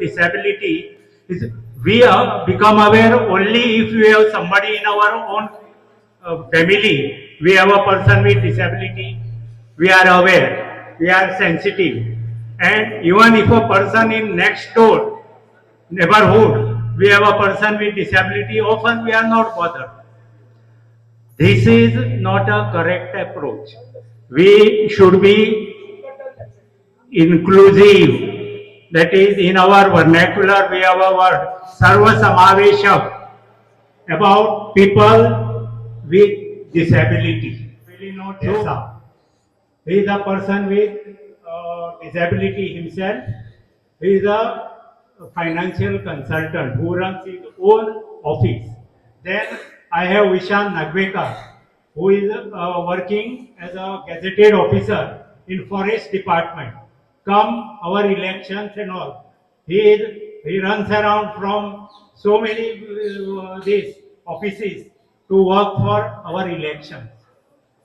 disability is we become aware only if we have somebody in our own family. We have a person with disability. We are aware. We are sensitive. And even if a person in next door neighborhood, we have a person with disability, often we are not bothered. This is not a correct approach. We should be inclusive. That is, in our vernacular, we have a word, Sarva Samaveshak, about people with disability. Avelino, he is a person with disability himself. He is a financial consultant who runs his own office. Then I have Vishant Nagvekar, who is working as a gazetted officer in forest department. Come our elections and all, he runs around from so many these offices to work for our elections.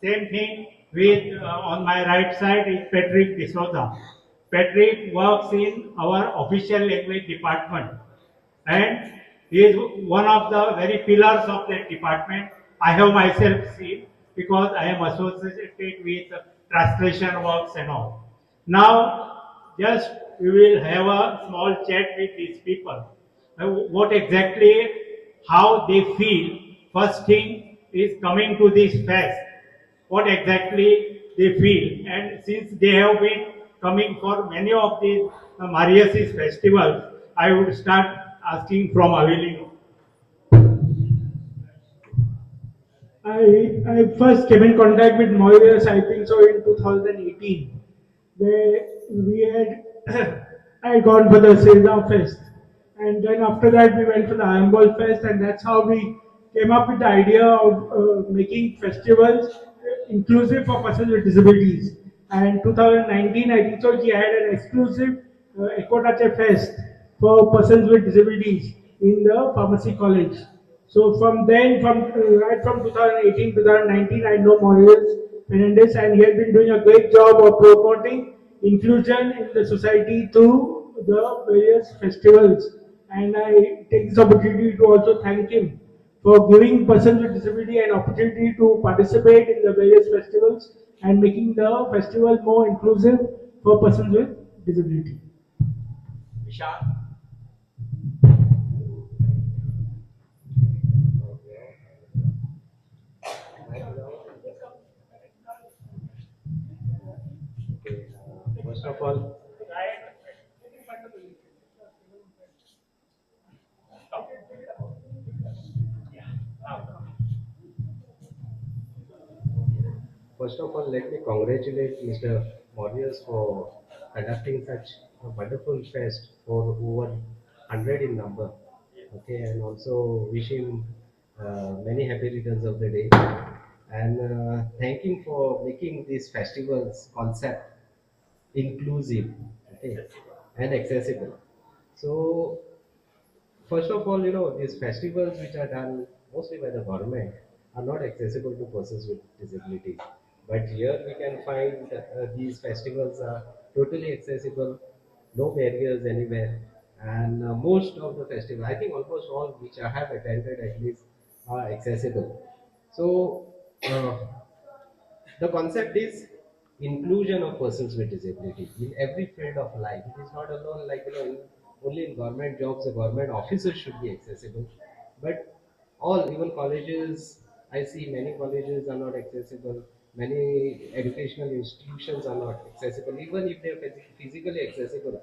Same thing with on my right side is Patrick D'Souza. Patrick works in our official language department and he is one of the very pillars of that department. I have myself seen because I am associated with translation works and all. Now, just we will have a small chat with these people. What exactly, how they feel. First thing is coming to this fest. What exactly they feel, and since they have been coming for many of these Marius festivals, I would start asking from Avelino. I first came in contact with Marius, I think so, in 2018, where we had I had gone for the Seza Fest, and then after that we went for the Ayambol Fest, and that's how we came up with the idea of making festivals inclusive for persons with disabilities. And 2019, I think so, he had an exclusive Ekotache Fest for persons with disabilities in the pharmacy college. So from then, right from 2018 2019, I know Marius Fernandes, and he has been doing a great job of promoting inclusion in the society through the various festivals. And I take this opportunity to also thank him for giving persons with disability an opportunity to participate in the various festivals and making the festival more inclusive for persons with disability. Vishant. First of all, let me congratulate Mr. Marius for conducting such a wonderful fest for over 100 in number. Okay, and also wish him many happy returns of the day. And thank him for making these festivals concept inclusive, okay, and accessible. So first of all, these festivals which are done mostly by the government are not accessible to persons with disability. But here we can find these festivals are totally accessible, no barriers anywhere. And most of the festivals, I think almost all which I have attended at least, are accessible. So the concept is inclusion of persons with disability in every field of life. It is not alone like only in government jobs, the government offices should be accessible, but all, even colleges. I see many colleges are not accessible. Many educational institutions are not accessible, even if they are physically accessible.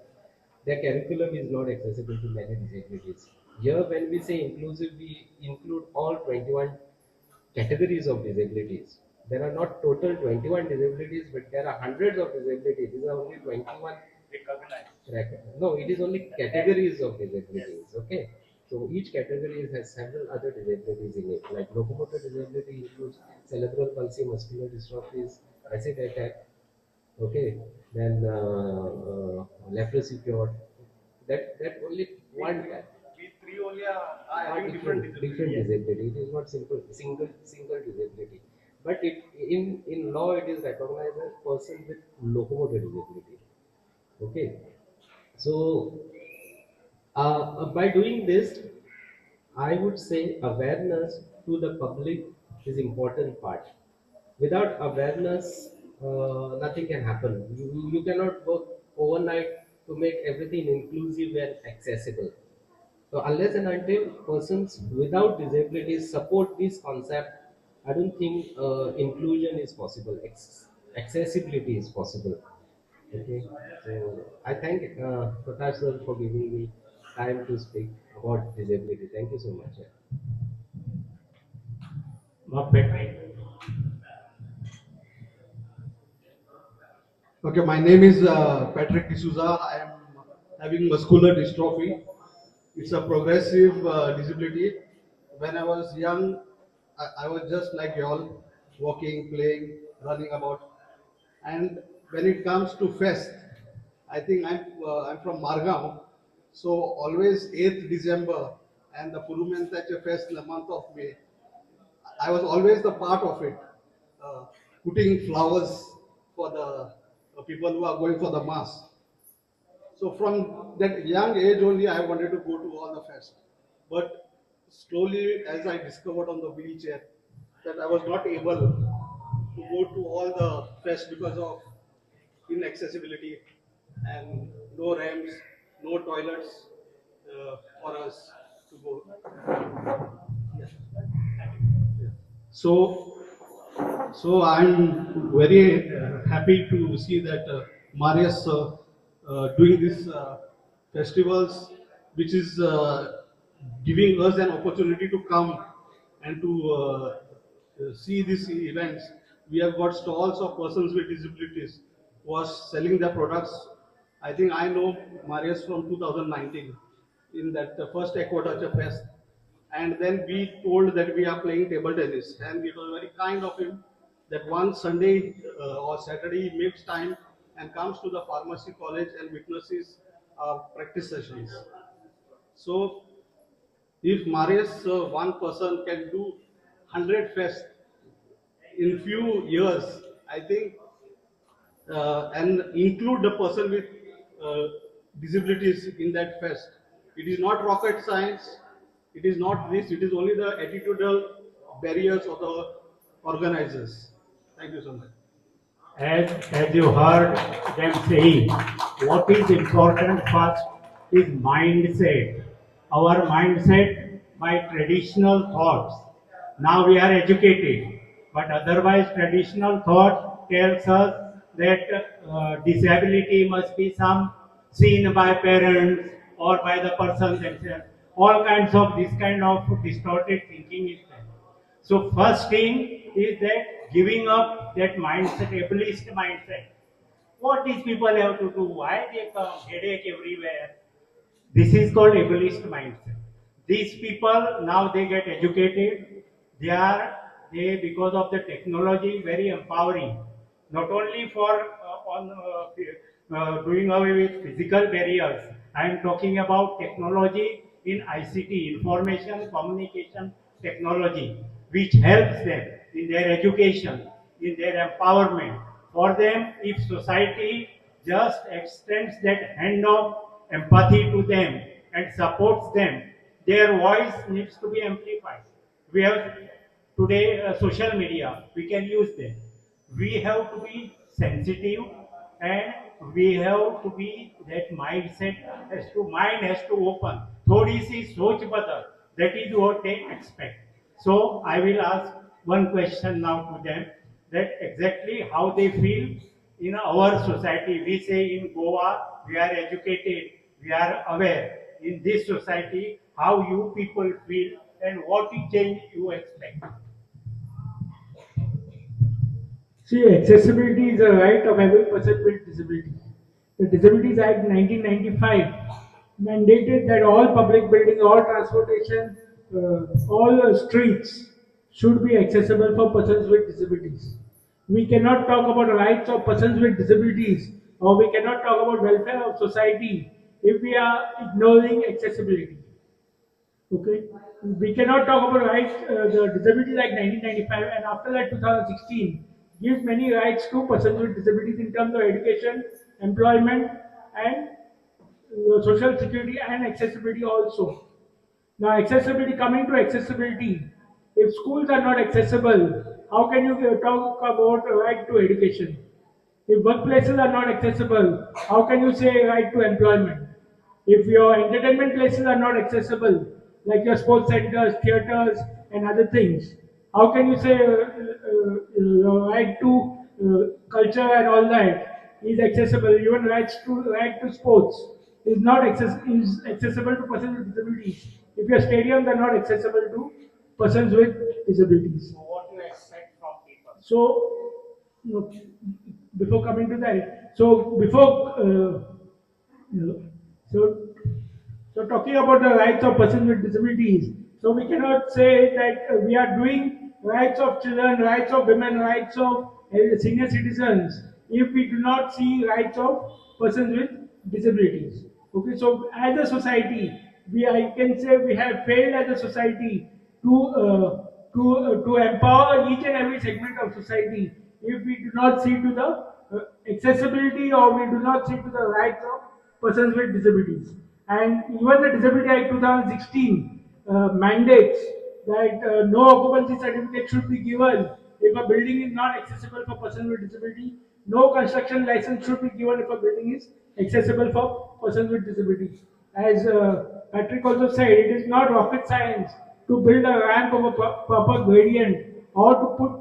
Their curriculum is not accessible to many disabilities. Here, when we say inclusive, we include all 21 categories of disabilities. There are not total 21 disabilities, but there are hundreds of disabilities. These are only 21 recognized. No, it is only categories of disabilities. Okay. So each category has several other disabilities in it. Like locomotor disability includes cerebral palsy, muscular dystrophies, acid attack. Okay. Then leprosy cure. That only one different disability. It is not single disability. But in law it is recognized as person with locomotor disability. Okay. So By doing this, I would say awareness to the public is important part. Without awareness, nothing can happen. You cannot work overnight to make everything inclusive and accessible. So unless and until persons without disabilities support this concept, I don't think inclusion is possible. Accessibility is possible. Okay, so I thank Prakash sir for giving me time to speak about disability. Thank you so much. Perfect. Okay, my name is Patrick D'Souza. I am having muscular dystrophy. It's a progressive disability. When I was young, I was just like y'all, walking, playing, running about. And when it comes to fest, I think I'm from Margao, so always 8th December and the Purumentachem fest in the month of May. I was always the part of it, uh, putting flowers for the people who are going for the mass. So from that young age only, I wanted to go to all the fest. But slowly, as I discovered on the wheelchair, that I was not able to go to all the fest because of inaccessibility and no ramps, no toilets for us to go. Yeah. Yeah. So I'm very happy to see that Marius doing these festivals, which is giving us an opportunity to come and to see these events. We have got stalls of persons with disabilities who are selling their products. I think I know Marius from 2019 in that first Aquaculture Fest, and then we told that we are playing table tennis, and it was very kind of him that one Sunday or Saturday he makes time and comes to the pharmacy college and witnesses practice sessions. So if Marius, one person can do 100 fests in few years, I think, and include the person with uh, disabilities in that fest. It is not rocket science. It is not this. It is only the attitudinal barriers of the organizers. Thank you so much. As you heard them saying, what is important first is mindset. Our mindset by traditional thoughts. Now we are educated, but otherwise traditional thought tells us that disability must be some seen by parents or by the person themselves. All kinds of this kind of distorted thinking is there. So first thing is that giving up that mindset, ableist mindset. What these people have to do? Why they come? Headache everywhere. This is called ableist mindset. These people now they get educated. They are they because of the technology very empowering. Not only for on doing away with physical barriers. I am talking about technology in ICT, information communication technology, which helps them in their education, in their empowerment. For them, if society just extends that hand of empathy to them and supports them, their voice needs to be amplified. We have today social media, we can use them. We have to be sensitive and we have to be that mindset has to mind has to open. थोड़ी सी सोच बदल. That is what they expect. So I will ask one question now to them that exactly how they feel in our society. We say in Goa, we are educated, we are aware. In this society, how you people feel and what change you expect. See, accessibility is a right of every person with disability. The Disabilities Act 1995 mandated that all public buildings, all transportation, all streets should be accessible for persons with disabilities. We cannot talk about rights of persons with disabilities or we cannot talk about welfare of society if we are ignoring accessibility. Okay, we cannot talk about rights, the Disabilities Act 1995, and after that 2016 gives many rights to persons with disabilities in terms of education, employment, and social security and accessibility also. Now, accessibility, coming to accessibility, if schools are not accessible, how can you talk about right to education? If workplaces are not accessible, how can you say right to employment? If your entertainment places are not accessible, like your sports centers, theaters, and other things, how can you say right to culture and all that is accessible? Even right to sports is not is accessible to persons with disabilities. If your stadiums are not accessible to persons with disabilities. So, no, before coming to that, so before, so so talking about the rights of persons with disabilities, so we cannot say that we are doing rights of children, rights of women, rights of senior citizens if we do not see rights of persons with disabilities. Okay, so as a society, we I can say we have failed as a society to empower each and every segment of society if we do not see to the accessibility or we do not see to the rights of persons with disabilities. And even the Disability Act 2016 mandates that no occupancy certificate should be given if a building is not accessible for persons with disability. No construction license should be given if a building is accessible for persons with disability. As Patrick also said, it is not rocket science to build a ramp of a proper gradient or to put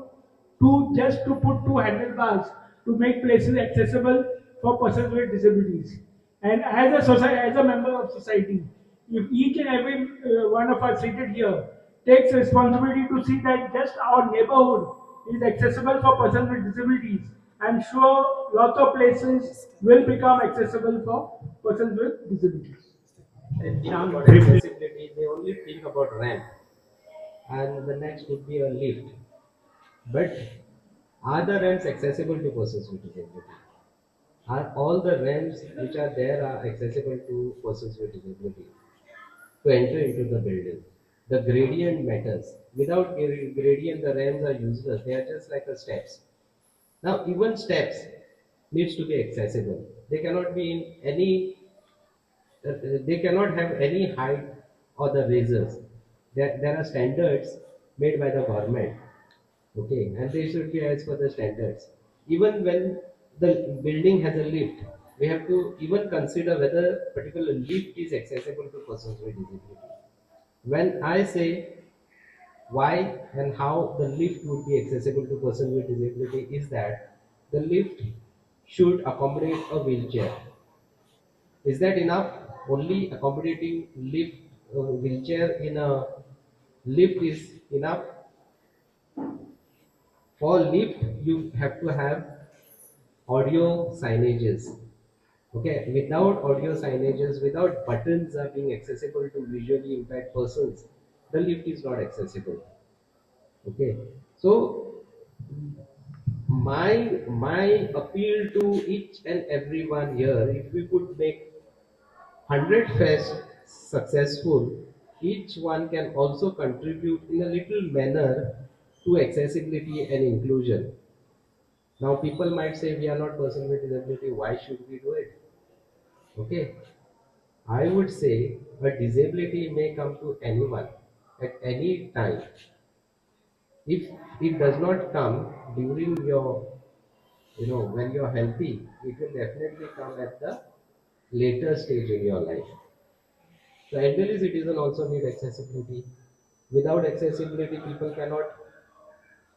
two handlebars to make places accessible for persons with disabilities. And as a society, as a member of society, if each and every one of us seated here takes responsibility to see that just our neighborhood is accessible for persons with disabilities, I'm sure lots of places will become accessible for persons with disabilities. They think Vishant, about briefly. accessibility, they only think about ramp, and the next would be a lift. But are the ramps accessible to persons with disability? Are all the ramps which are there are accessible to persons with disability to enter into the building? The gradient matters. Without gradient, the ramps are useless. They are just like a steps. Now, even steps needs to be accessible. They cannot be in any. They cannot have any height or the razors. There are standards made by the government. Okay, and they should be as per the standards. Even when the building has a lift, we have to even consider whether particular lift is accessible to persons with disability. When I say why and how the lift would be accessible to persons with disability is that the lift should accommodate a wheelchair. Is that enough? Only accommodating lift wheelchair in a lift is enough. For lift, you have to have audio signages. Okay, without audio signages, without buttons are being accessible to visually impaired persons, the lift is not accessible. Okay, so my appeal to each and everyone here, if we could make 100 fest successful, each one can also contribute in a little manner to accessibility and inclusion. Now, people might say we are not person with disability. Why should we do it? Okay, I would say a disability may come to anyone at any time. If it does not come during your, when you're healthy, it will definitely come at the later stage in your life. The elderly citizen also need accessibility. Without accessibility, people cannot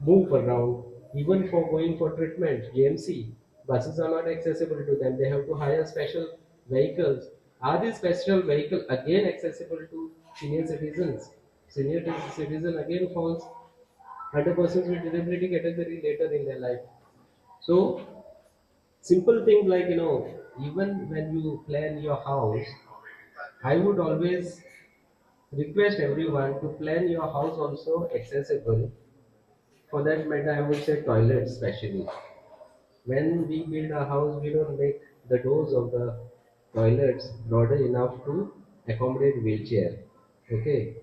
move around. Even for going for treatment, GMC, buses are not accessible to them. They have to hire special vehicles. Are these special vehicles again accessible to senior citizens? Senior citizen again falls under persons with disability category later in their life. So simple things like even when you plan your house, I would always request everyone to plan your house also accessible. For that matter, I would say toilets especially. When we build a house, we don't make the doors of the toilets broader enough to accommodate wheelchair. Okay,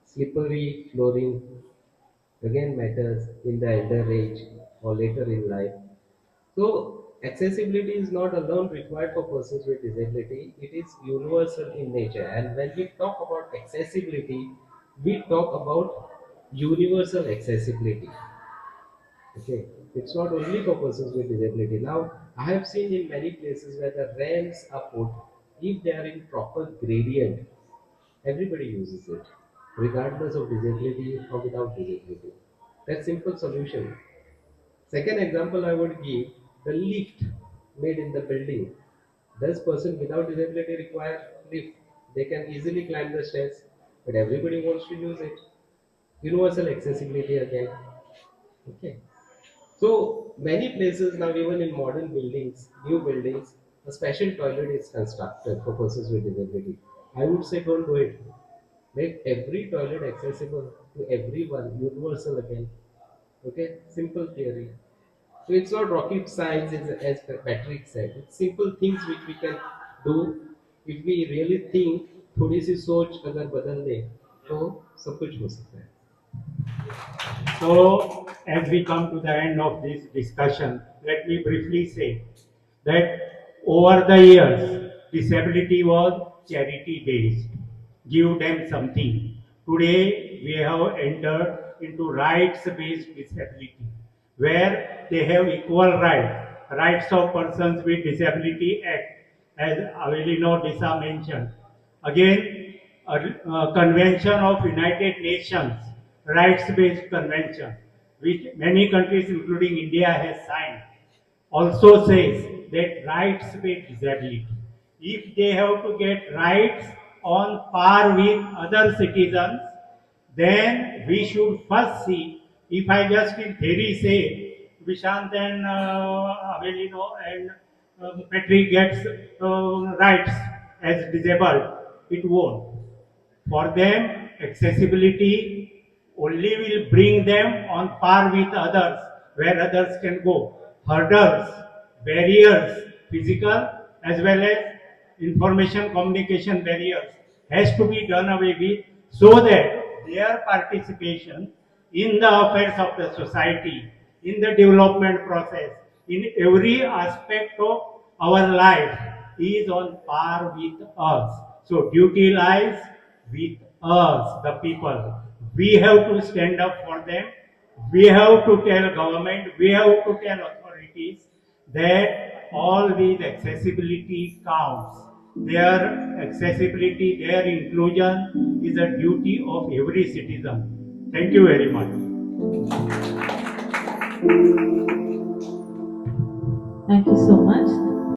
slippery flooring again matters in the elder age or later in life. So Accessibility is not alone required for persons with disability, it is universal in nature. And when we talk about accessibility, we talk about universal accessibility. Okay, it's not only for persons with disability. Now, I have seen in many places where the ramps are put, if they are in proper gradient, everybody uses it, regardless of disability or without disability. That's simple solution. Second example I would give, the lift made in the building. Does person without disability require lift? They can easily climb the stairs, but everybody wants to use it. Universal accessibility again. Okay. So many places now, even in modern buildings, new buildings, a special toilet is constructed for persons with disability. I would say don't do it. Make every toilet accessible to everyone, universal again. Okay, simple theory. So it's not rocket science, as Patrick said. It's simple things which we can do if we really think. थोड़ी सी सोच अगर बदल ले तो सब कुछ हो सकता है. So, as we come to the end of this discussion, let me briefly say that over the years, disability was charity based. Give them something. Today, we have entered into rights based disability, where they have equal rights. Rights of Persons with Disability Act, as Avelino mentioned. Again, a Convention of United Nations, rights-based convention, which many countries, including India, has signed, also says that rights-based disability, if they have to get rights on par with other citizens, then we should first see, if I just in theory say, Vishant and Avelino and Patrick gets rights as disabled, it won't. For them, accessibility only will bring them on par with others, where others can go. Hurdles, barriers, physical as well as information communication barriers has to be done away with so that their participation in the affairs of the society, in the development process, in every aspect of our life is on par with us. So duty lies with us, the people. We have to stand up for them. We have to tell government, we have to tell authorities that all these accessibility counts. Their accessibility, their inclusion is a duty of every citizen. Thank you very much. Thank you so much.